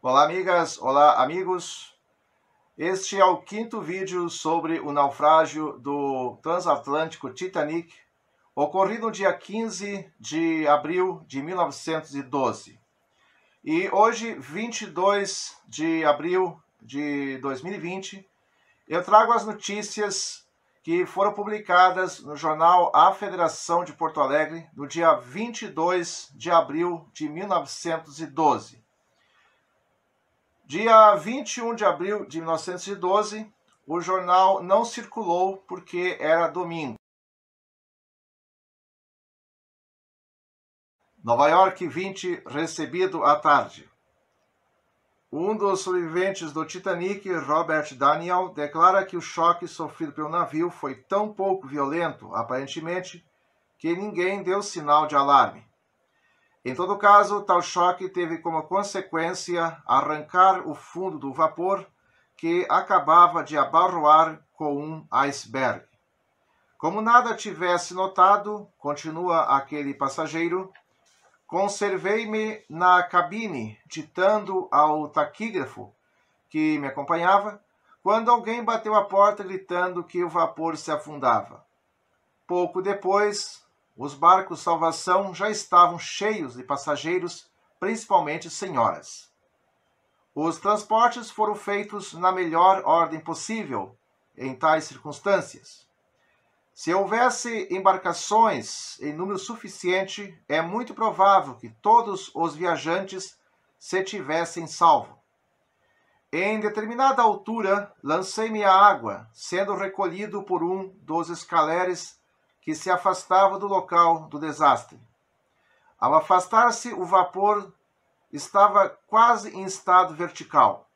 Olá, amigas, olá, amigos. Este é o quinto vídeo sobre o naufrágio do transatlântico Titanic, ocorrido no dia 15 de abril de 1912. E hoje, 22 de abril de 2020, eu trago as notícias que foram publicadas no jornal A Federação de Porto Alegre no dia 22 de abril de 1912. Dia 21 de abril de 1912, o jornal não circulou porque era domingo. Nova York, 20, recebido à tarde. Um dos sobreviventes do Titanic, Robert Daniel, declara que o choque sofrido pelo navio foi tão pouco violento, aparentemente, que ninguém deu sinal de alarme. Em todo caso, tal choque teve como consequência arrancar o fundo do vapor que acabava de abarroar com um iceberg. Como nada tivesse notado, continua aquele passageiro, conservei-me na cabine, ditando ao taquígrafo que me acompanhava, quando alguém bateu a porta gritando que o vapor se afundava. Pouco depois, os barcos salvação já estavam cheios de passageiros, principalmente senhoras. Os transportes foram feitos na melhor ordem possível em tais circunstâncias. Se houvesse embarcações em número suficiente, é muito provável que todos os viajantes se tivessem salvo. Em determinada altura, lancei-me à água, sendo recolhido por um dos escaleres que se afastava do local do desastre. Ao afastar-se, o vapor estava quase em estado vertical.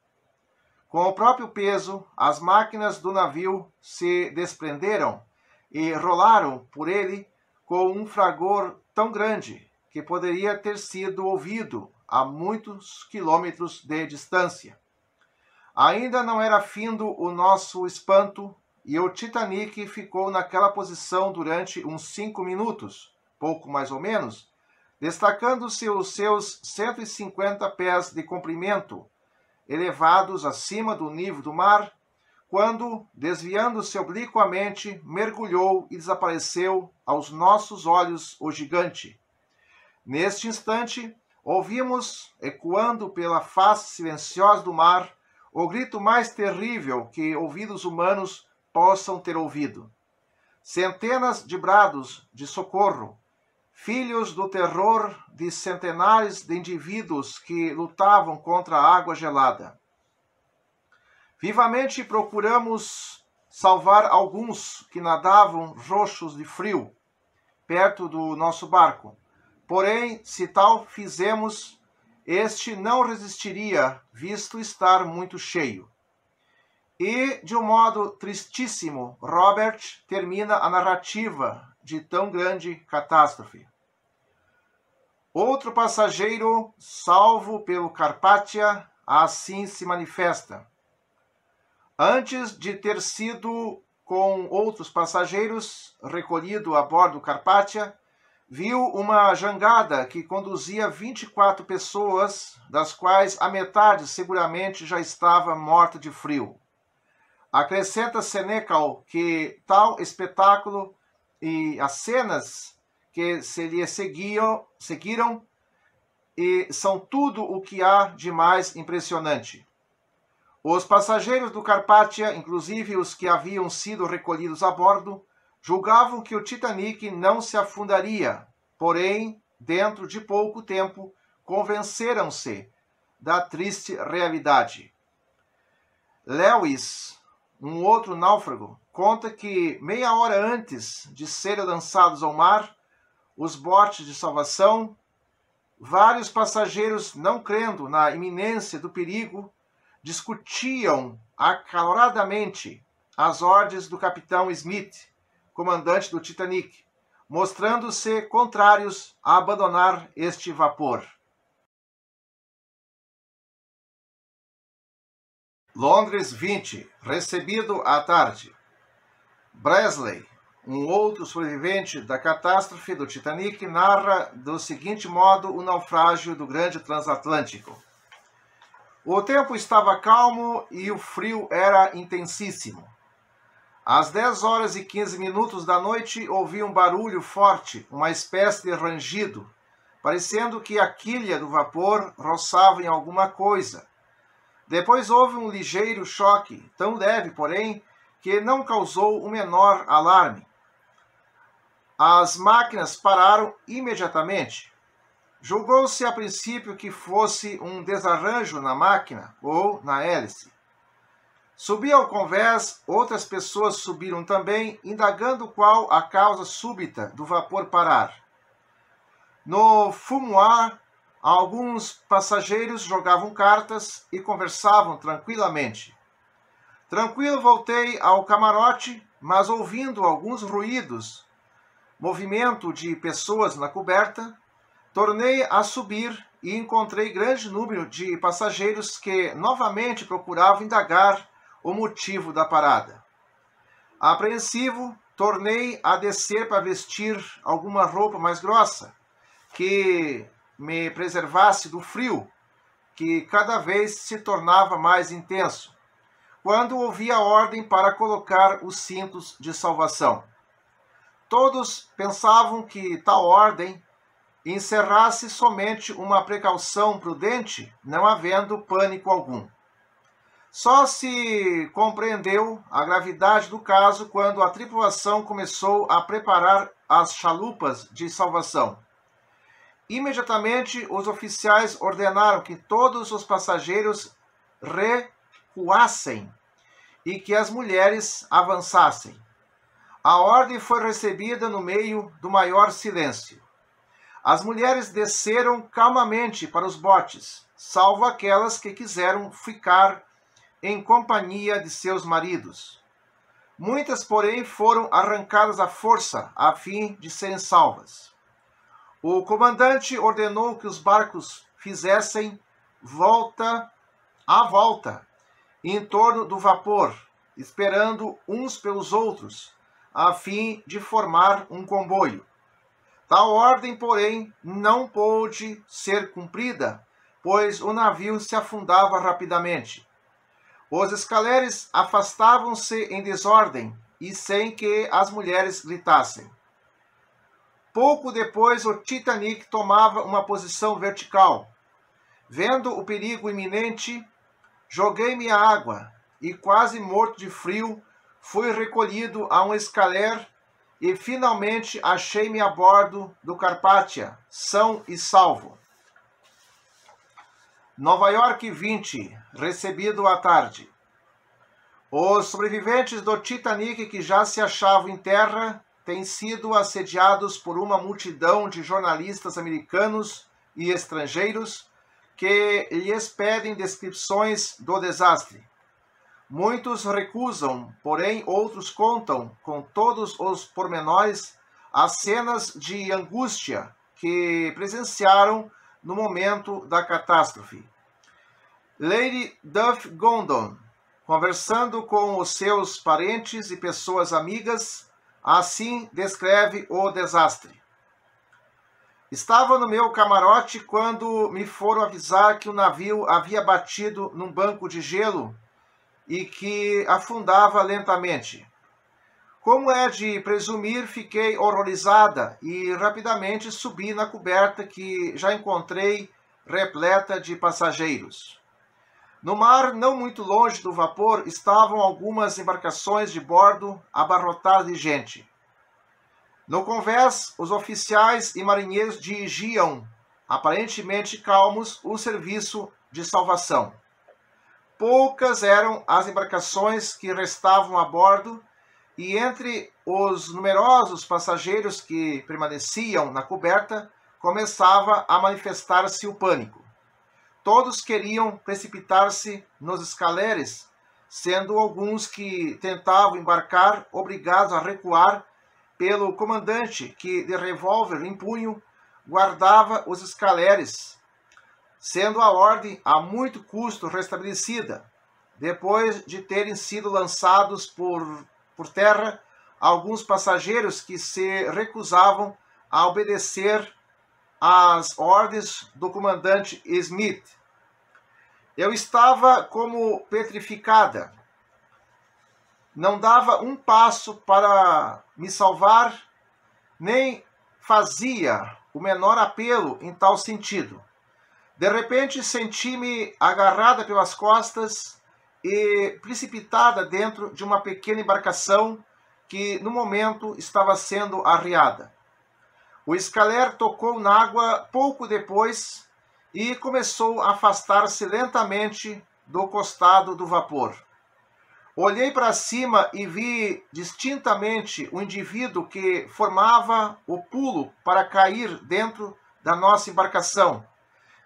Com o próprio peso, as máquinas do navio se desprenderam e rolaram por ele com um fragor tão grande que poderia ter sido ouvido a muitos quilômetros de distância. Ainda não era findo o nosso espanto, e o Titanic ficou naquela posição durante uns 5 minutos, pouco mais ou menos, destacando-se os seus 150 pés de comprimento, elevados acima do nível do mar, quando, desviando-se obliquamente, mergulhou e desapareceu aos nossos olhos o gigante. Neste instante, ouvimos, ecoando pela face silenciosa do mar, o grito mais terrível que ouvidos humanos possam ter ouvido. Centenas de brados de socorro, filhos do terror de centenares de indivíduos que lutavam contra a água gelada. Vivamente procuramos salvar alguns que nadavam roxos de frio perto do nosso barco. Porém, se tal fizemos, este não resistiria, visto estar muito cheio. E, de um modo tristíssimo, Robert termina a narrativa de tão grande catástrofe. Outro passageiro, salvo pelo Carpathia, assim se manifesta. Antes de ter sido, com outros passageiros, recolhido a bordo do Carpathia, viu uma jangada que conduzia 24 pessoas, das quais a metade seguramente já estava morta de frio. Acrescenta Senecal que tal espetáculo e as cenas que se lhe seguiram e são tudo o que há de mais impressionante. Os passageiros do Carpathia, inclusive os que haviam sido recolhidos a bordo, julgavam que o Titanic não se afundaria, porém, dentro de pouco tempo, convenceram-se da triste realidade. Lewis, um outro náufrago, conta que meia hora antes de serem lançados ao mar, os botes de salvação, vários passageiros, não crendo na iminência do perigo, discutiam acaloradamente as ordens do capitão Smith, comandante do Titanic, mostrando-se contrários a abandonar este vapor. Londres, 20, recebido à tarde. Bresley, um outro sobrevivente da catástrofe do Titanic, narra do seguinte modo o naufrágio do grande transatlântico. O tempo estava calmo e o frio era intensíssimo. Às 10h15 da noite, ouvi um barulho forte, uma espécie de rangido, parecendo que a quilha do vapor roçava em alguma coisa. Depois houve um ligeiro choque, tão leve, porém, que não causou o menor alarme. As máquinas pararam imediatamente. Julgou-se a princípio que fosse um desarranjo na máquina ou na hélice. Subi ao convés, outras pessoas subiram também, indagando qual a causa súbita do vapor parar. No fumoir, alguns passageiros jogavam cartas e conversavam tranquilamente. Tranquilo voltei ao camarote, mas ouvindo alguns ruídos, movimento de pessoas na coberta, tornei a subir e encontrei grande número de passageiros que novamente procuravam indagar o motivo da parada. Apreensivo, tornei a descer para vestir alguma roupa mais grossa, que me preservasse do frio, que cada vez se tornava mais intenso, quando ouvi a ordem para colocar os cintos de salvação. Todos pensavam que tal ordem encerrasse somente uma precaução prudente, não havendo pânico algum. Só se compreendeu a gravidade do caso quando a tripulação começou a preparar as chalupas de salvação. Imediatamente, os oficiais ordenaram que todos os passageiros recuassem e que as mulheres avançassem. A ordem foi recebida no meio do maior silêncio. As mulheres desceram calmamente para os botes, salvo aquelas que quiseram ficar em companhia de seus maridos. Muitas, porém, foram arrancadas à força, a fim de serem salvas. O comandante ordenou que os barcos fizessem volta em torno do vapor, esperando uns pelos outros, a fim de formar um comboio. Tal ordem, porém, não pôde ser cumprida, pois o navio se afundava rapidamente. Os escaleres afastavam-se em desordem e sem que as mulheres gritassem. Pouco depois, o Titanic tomava uma posição vertical. Vendo o perigo iminente, joguei-me à água e, quase morto de frio, fui recolhido a um escaler e finalmente achei-me a bordo do Carpathia, são e salvo. Nova York, 20, recebido à tarde. Os sobreviventes do Titanic que já se achavam em terra têm sido assediados por uma multidão de jornalistas americanos e estrangeiros que lhes pedem descrições do desastre. Muitos recusam, porém outros contam, com todos os pormenores, as cenas de angústia que presenciaram no momento da catástrofe. Lady Duff Gordon, conversando com os seus parentes e pessoas amigas, assim descreve o desastre. Estava no meu camarote quando me foram avisar que o navio havia batido num banco de gelo e que afundava lentamente. Como é de presumir, fiquei horrorizada e rapidamente subi na coberta que já encontrei repleta de passageiros. No mar, não muito longe do vapor, estavam algumas embarcações de bordo abarrotadas de gente. No convés, os oficiais e marinheiros dirigiam, aparentemente calmos, o serviço de salvação. Poucas eram as embarcações que restavam a bordo, e entre os numerosos passageiros que permaneciam na coberta, começava a manifestar-se o pânico. Todos queriam precipitar-se nos escaleres, sendo alguns que tentavam embarcar obrigados a recuar pelo comandante que, de revólver em punho, guardava os escaleres, sendo a ordem a muito custo restabelecida, depois de terem sido lançados por terra alguns passageiros que se recusavam a obedecer às ordens do comandante Smith. Eu estava como petrificada. Não dava um passo para me salvar, nem fazia o menor apelo em tal sentido. De repente, senti-me agarrada pelas costas e precipitada dentro de uma pequena embarcação que, no momento, estava sendo arriada. O escaler tocou na água pouco depois e começou a afastar-se lentamente do costado do vapor. Olhei para cima e vi distintamente o indivíduo que formava o pulo para cair dentro da nossa embarcação.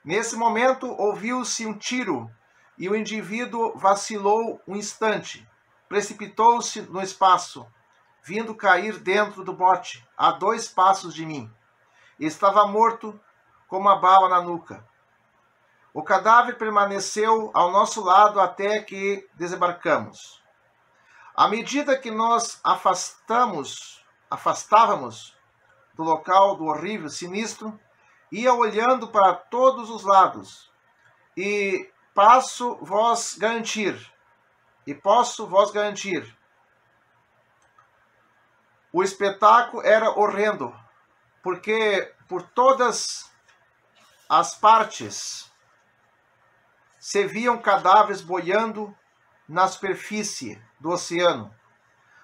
Nesse momento, ouviu-se um tiro e o indivíduo vacilou um instante. Precipitou-se no espaço, vindo cair dentro do bote, a 2 passos de mim. Estava morto com uma bala na nuca. O cadáver permaneceu ao nosso lado até que desembarcamos. À medida que nos afastávamos do local do horrível sinistro, ia olhando para todos os lados, e posso vos garantir, o espetáculo era horrendo, porque por todas as partes se viam cadáveres boiando na superfície do oceano.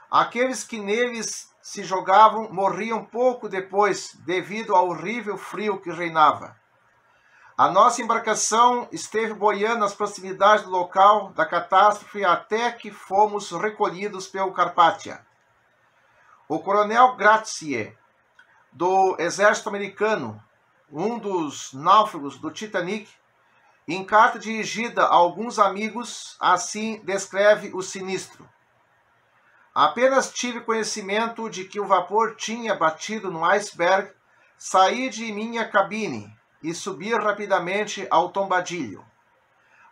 Aqueles que neles se jogavam morriam pouco depois, devido ao horrível frio que reinava. A nossa embarcação esteve boiando nas proximidades do local da catástrofe até que fomos recolhidos pelo Carpathia. O coronel Gratier, do exército americano, um dos náufragos do Titanic, em carta dirigida a alguns amigos, assim descreve o sinistro. Apenas tive conhecimento de que o vapor tinha batido no iceberg, saí de minha cabine e subi rapidamente ao tombadilho.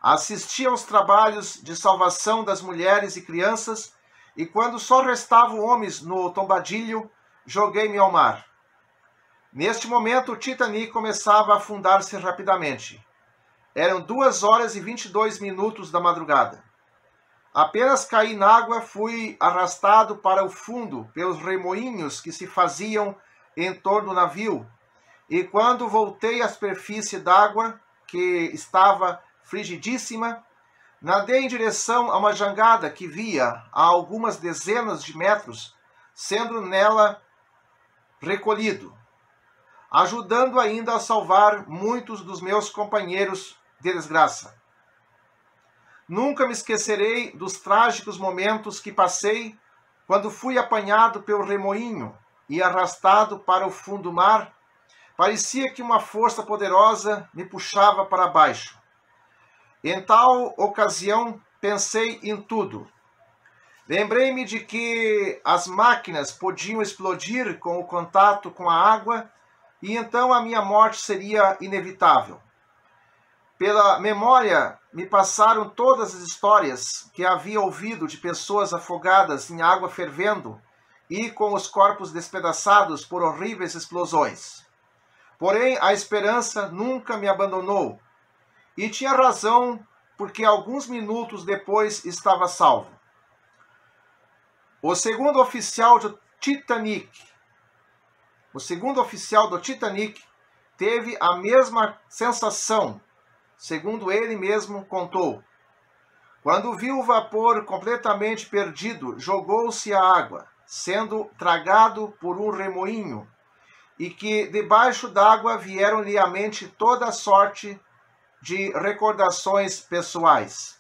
Assisti aos trabalhos de salvação das mulheres e crianças e quando só restavam homens no tombadilho, joguei-me ao mar. Neste momento, o Titanic começava a afundar-se rapidamente. Eram 2h22 da madrugada. Apenas caí na água, fui arrastado para o fundo pelos remoinhos que se faziam em torno do navio, e quando voltei à superfície d'água, que estava frigidíssima, nadei em direção a uma jangada que via a algumas dezenas de metros, sendo nela recolhido, ajudando ainda a salvar muitos dos meus companheiros de desgraça. Nunca me esquecerei dos trágicos momentos que passei quando fui apanhado pelo remoinho e arrastado para o fundo do mar. Parecia que uma força poderosa me puxava para baixo. Em tal ocasião, pensei em tudo. Lembrei-me de que as máquinas podiam explodir com o contato com a água e então a minha morte seria inevitável. Pela memória me passaram todas as histórias que havia ouvido de pessoas afogadas em água fervendo e com os corpos despedaçados por horríveis explosões. Porém, a esperança nunca me abandonou, e tinha razão, porque alguns minutos depois estava salvo. O segundo oficial do Titanic teve a mesma sensação, segundo ele mesmo contou. Quando viu o vapor completamente perdido, jogou-se à água, sendo tragado por um remoinho, e que debaixo d'água vieram-lhe à mente toda a sorte de recordações pessoais.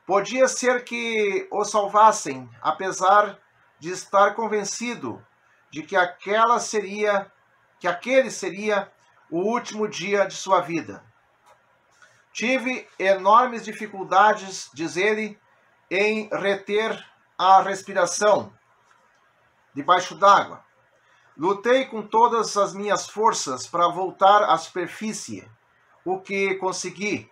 Podia ser que o salvassem, apesar de estar convencido de que aquele seria o último dia de sua vida. Tive enormes dificuldades, diz ele, em reter a respiração debaixo d'água. Lutei com todas as minhas forças para voltar à superfície, o que consegui.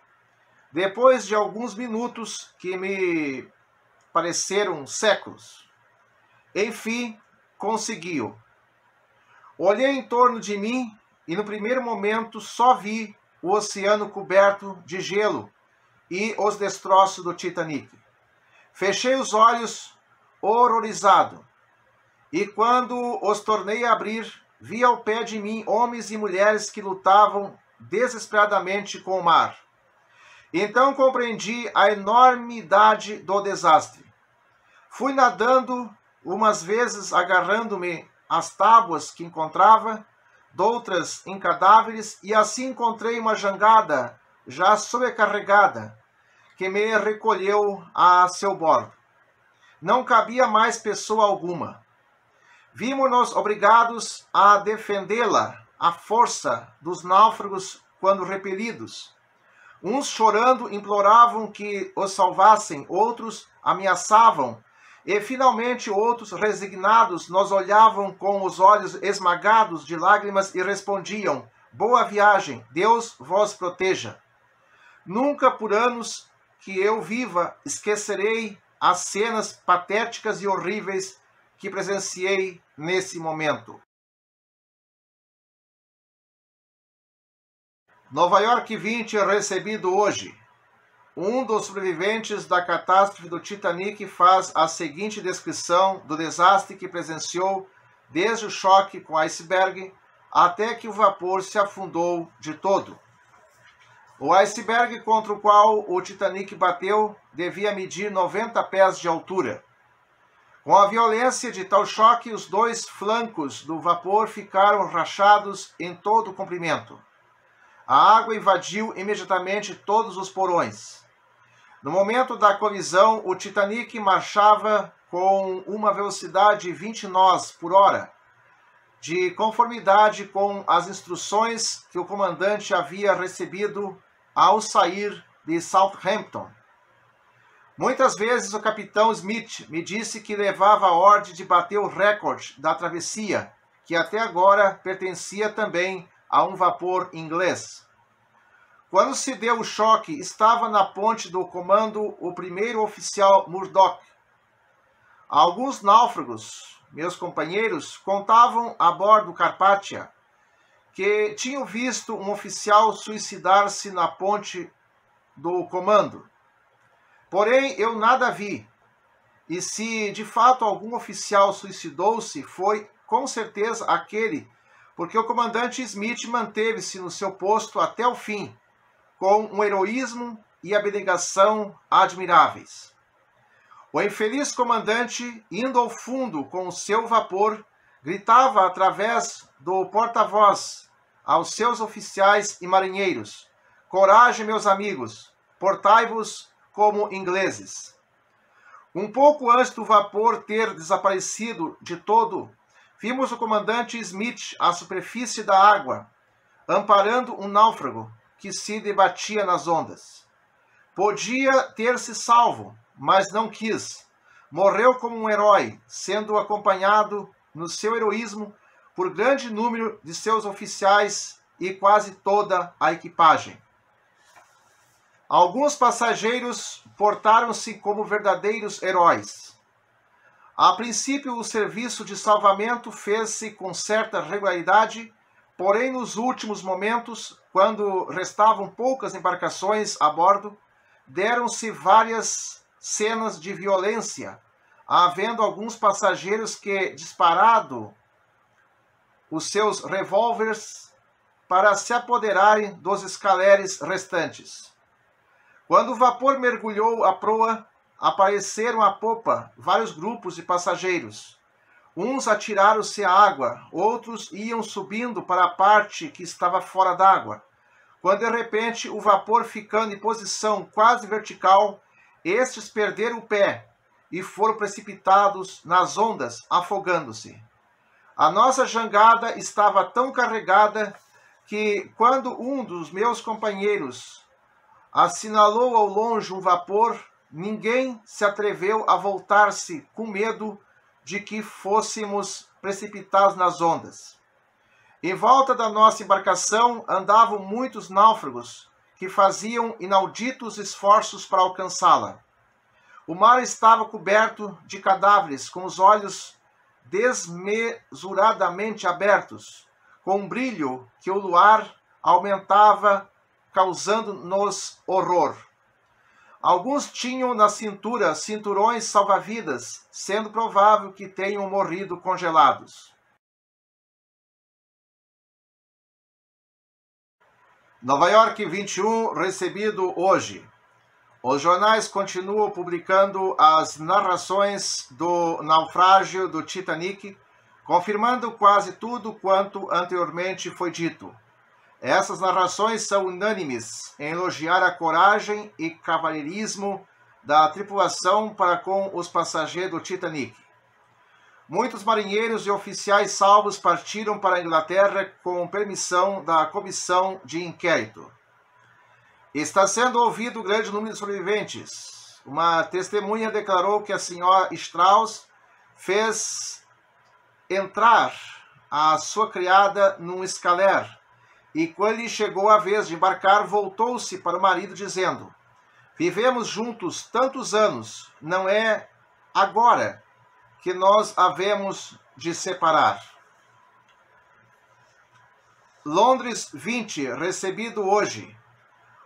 Depois de alguns minutos que me pareceram séculos, enfim, conseguiu. Olhei em torno de mim e no primeiro momento só vi o oceano coberto de gelo e os destroços do Titanic. Fechei os olhos, horrorizado, e quando os tornei a abrir, vi ao pé de mim homens e mulheres que lutavam desesperadamente com o mar. Então compreendi a enormidade do desastre. Fui nadando, umas vezes agarrando-me às tábuas que encontrava, doutras em cadáveres, e assim encontrei uma jangada já sobrecarregada, que me recolheu a seu bordo. Não cabia mais pessoa alguma. Vimos-nos obrigados a defendê-la à força dos náufragos quando repelidos. Uns chorando imploravam que os salvassem, outros ameaçavam, e finalmente outros resignados nos olhavam com os olhos esmagados de lágrimas e respondiam: boa viagem, Deus vos proteja. Nunca por anos que eu viva esquecerei as cenas patéticas e horríveis que presenciei nesse momento. Nova York 20, recebido hoje. Um dos sobreviventes da catástrofe do Titanic faz a seguinte descrição do desastre que presenciou desde o choque com o iceberg até que o vapor se afundou de todo. O iceberg contra o qual o Titanic bateu devia medir 90 pés de altura. Com a violência de tal choque, os dois flancos do vapor ficaram rachados em todo o comprimento. A água invadiu imediatamente todos os porões. No momento da colisão, o Titanic marchava com uma velocidade de 20 nós por hora, de conformidade com as instruções que o comandante havia recebido ao sair de Southampton. Muitas vezes o capitão Smith me disse que levava a ordem de bater o recorde da travessia, que até agora pertencia também a um vapor inglês. Quando se deu o choque, estava na ponte do comando o primeiro oficial Murdoch. Alguns náufragos, meus companheiros, contavam a bordo do Carpathia que tinham visto um oficial suicidar-se na ponte do comando. Porém, eu nada vi, e se de fato algum oficial suicidou-se, foi com certeza aquele, porque o comandante Smith manteve-se no seu posto até o fim, com um heroísmo e abnegação admiráveis. O infeliz comandante, indo ao fundo com o seu vapor, gritava através do porta-voz aos seus oficiais e marinheiros: coragem, meus amigos, portai-vos como ingleses. Um pouco antes do vapor ter desaparecido de todo, vimos o comandante Smith à superfície da água, amparando um náufrago que se debatia nas ondas. Podia ter se salvo, mas não quis. Morreu como um herói, sendo acompanhado no seu heroísmo por grande número de seus oficiais e quase toda a equipagem. Alguns passageiros portaram-se como verdadeiros heróis. A princípio, o serviço de salvamento fez-se com certa regularidade, porém, nos últimos momentos, quando restavam poucas embarcações a bordo, deram-se várias cenas de violência, havendo alguns passageiros que, disparado os seus revólveres para se apoderarem dos escaleres restantes. Quando o vapor mergulhou a proa, apareceram à popa vários grupos de passageiros. Uns atiraram-se à água, outros iam subindo para a parte que estava fora d'água, quando de repente o vapor ficando em posição quase vertical, estes perderam o pé e foram precipitados nas ondas, afogando-se. A nossa jangada estava tão carregada que, quando um dos meus companheiros assinalou ao longe um vapor, ninguém se atreveu a voltar-se com medo de que fôssemos precipitados nas ondas. Em volta da nossa embarcação andavam muitos náufragos que faziam inauditos esforços para alcançá-la. O mar estava coberto de cadáveres, com os olhos desmesuradamente abertos, com um brilho que o luar aumentava, causando-nos horror. Alguns tinham na cintura cinturões salva-vidas, sendo provável que tenham morrido congelados. Nova York 21, recebido hoje. Os jornais continuam publicando as narrações do naufrágio do Titanic, confirmando quase tudo quanto anteriormente foi dito. Essas narrações são unânimes em elogiar a coragem e cavalheirismo da tripulação para com os passageiros do Titanic. Muitos marinheiros e oficiais salvos partiram para a Inglaterra com permissão da comissão de inquérito. Está sendo ouvido um grande número de sobreviventes. Uma testemunha declarou que a senhora Strauss fez entrar a sua criada num escaler, e quando lhe chegou a vez de embarcar, voltou-se para o marido dizendo: vivemos juntos tantos anos, não é agora que nós havemos de separar. Londres 20, recebido hoje.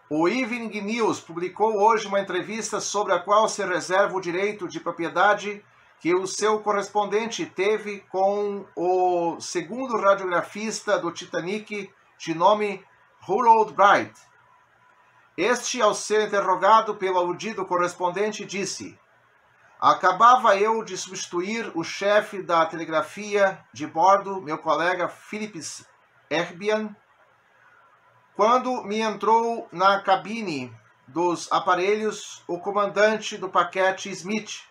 O Evening News publicou hoje uma entrevista sobre a qual se reserva o direito de propriedade que o seu correspondente teve com o segundo radiografista do Titanic, de nome Harold Bright. Este, ao ser interrogado pelo aludido correspondente, disse: acabava eu de substituir o chefe da telegrafia de bordo, meu colega Philips Erbian, quando me entrou na cabine dos aparelhos o comandante do paquete Smith,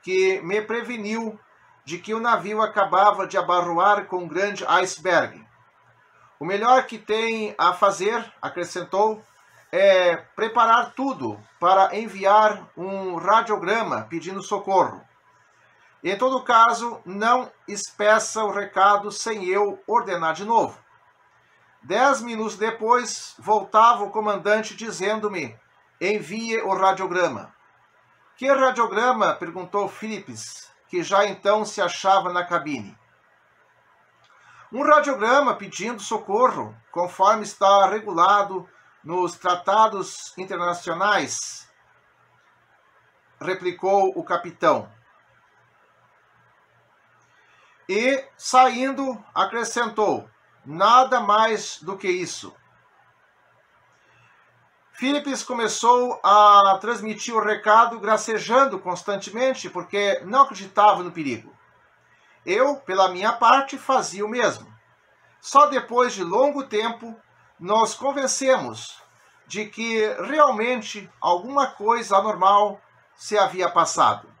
que me preveniu de que o navio acabava de abarroar com um grande iceberg. O melhor que tem a fazer, acrescentou, é preparar tudo para enviar um radiograma pedindo socorro. Em todo caso, não espeça o recado sem eu ordenar de novo. 10 minutos depois, voltava o comandante dizendo-me: envie o radiograma. Que radiograma? Perguntou Phillips, que já então se achava na cabine. Um radiograma pedindo socorro, conforme está regulado nos tratados internacionais, replicou o capitão. E, saindo, acrescentou: nada mais do que isso. Phillips começou a transmitir o recado gracejando constantemente, porque não acreditava no perigo. Eu, pela minha parte, fazia o mesmo. Só depois de longo tempo, nos convencemos de que realmente alguma coisa anormal se havia passado.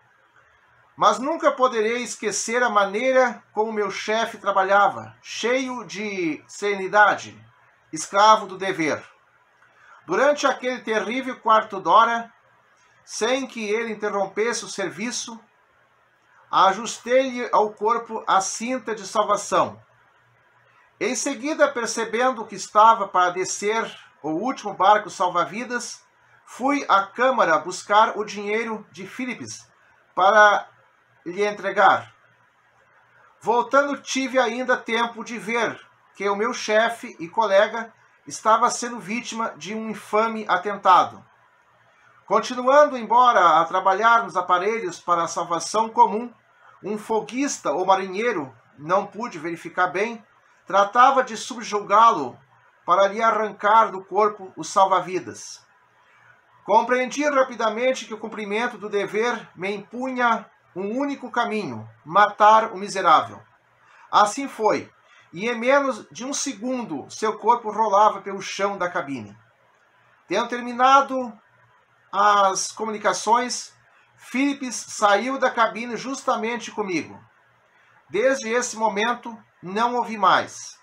Mas nunca poderei esquecer a maneira como meu chefe trabalhava, cheio de serenidade, escravo do dever. Durante aquele terrível quarto d'hora, sem que ele interrompesse o serviço, ajustei-lhe ao corpo a cinta de salvação. Em seguida, percebendo que estava para descer o último barco salva-vidas, fui à câmara buscar o dinheiro de Phillips para lhe entregar. Voltando, tive ainda tempo de ver que o meu chefe e colega estava sendo vítima de um infame atentado. Continuando embora a trabalhar nos aparelhos para a salvação comum, um foguista ou marinheiro, não pude verificar bem, tratava de subjugá-lo para lhe arrancar do corpo o salva-vidas. Compreendi rapidamente que o cumprimento do dever me impunha um único caminho: matar o miserável. Assim foi, e em menos de um segundo seu corpo rolava pelo chão da cabine. Tendo terminado as comunicações, Phillips saiu da cabine justamente comigo. Desde esse momento, não ouvi mais.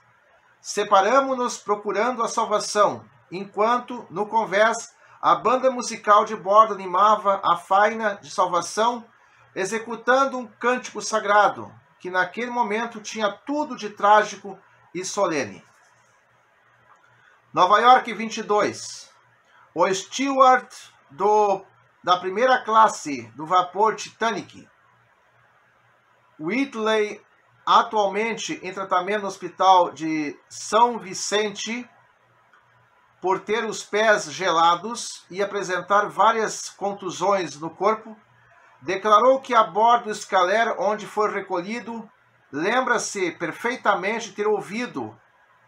Separamo-nos procurando a salvação, enquanto, no convés, a banda musical de bordo animava a faina de salvação, executando um cântico sagrado, que naquele momento tinha tudo de trágico e solene. Nova York 22. O steward da primeira classe do vapor Titanic, Whitley, atualmente em tratamento no hospital de São Vicente, por ter os pés gelados e apresentar várias contusões no corpo, declarou que a bordo do escaler onde foi recolhido, lembra-se perfeitamente ter ouvido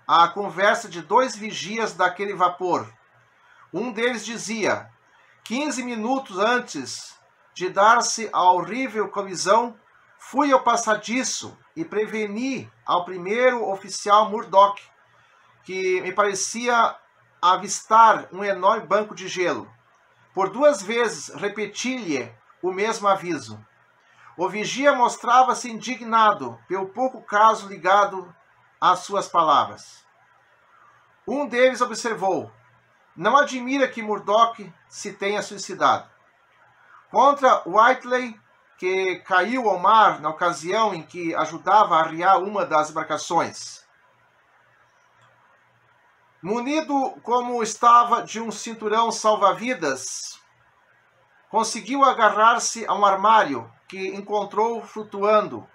a conversa de 2 vigias daquele vapor. Um deles dizia: 15 minutos antes de dar-se a horrível colisão, fui ao passadiço e preveni ao primeiro oficial Murdoch, que me parecia avistar um enorme banco de gelo. Por 2 vezes repeti-lhe o mesmo aviso. O vigia mostrava-se indignado pelo pouco caso ligado às suas palavras. Um deles observou: não admira que Murdoch se tenha suicidado. Contra Whiteley, que caiu ao mar na ocasião em que ajudava a arriar uma das embarcações. Munido como estava de um cinturão salva-vidas, conseguiu agarrar-se a um armário que encontrou flutuando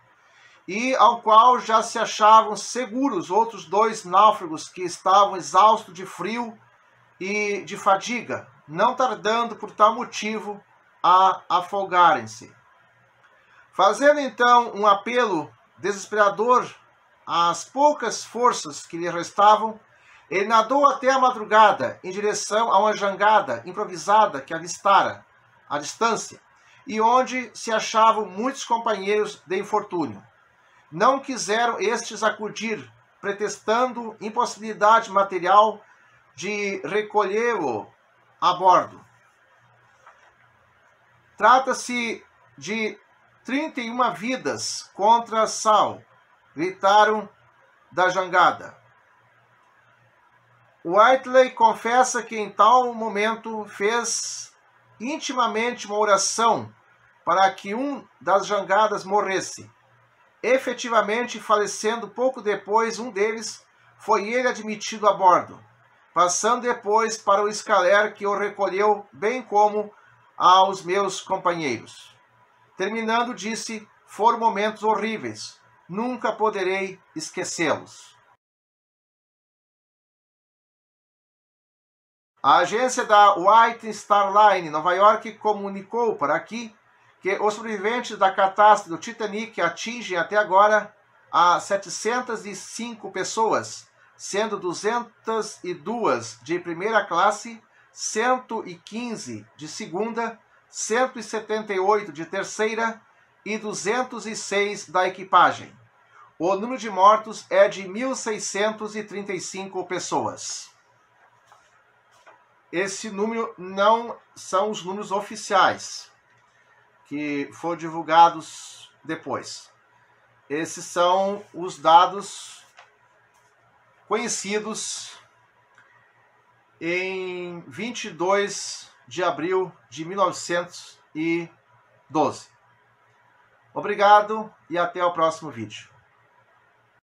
e ao qual já se achavam seguros outros 2 náufragos que estavam exaustos de frio e de fadiga, não tardando por tal motivo a afogarem-se. Fazendo então um apelo desesperador às poucas forças que lhe restavam, ele nadou até a madrugada em direção a uma jangada improvisada que avistara à distância e onde se achavam muitos companheiros de infortúnio. Não quiseram estes acudir, pretextando impossibilidade material de recolhê-lo a bordo. Trata-se de 31 vidas contra Sal, gritaram da jangada. Whiteley confessa que em tal momento fez intimamente uma oração para que um das jangadas morresse. Efetivamente, falecendo pouco depois, um deles, foi ele admitido a bordo, passando depois para o escaler que o recolheu, bem como aos meus companheiros. Terminando, disse: foram momentos horríveis, nunca poderei esquecê-los. A agência da White Star Line, Nova York, comunicou para aqui que os sobreviventes da catástrofe do Titanic atingem até agora a 705 pessoas, sendo 202 de primeira classe, 115 de segunda, 178 de terceira e 206 da equipagem. O número de mortos é de 1.635 pessoas. Esse número não são os números oficiais, que foram divulgados depois. Esses são os dados conhecidos em 22 de abril de 1912. Obrigado e até o próximo vídeo.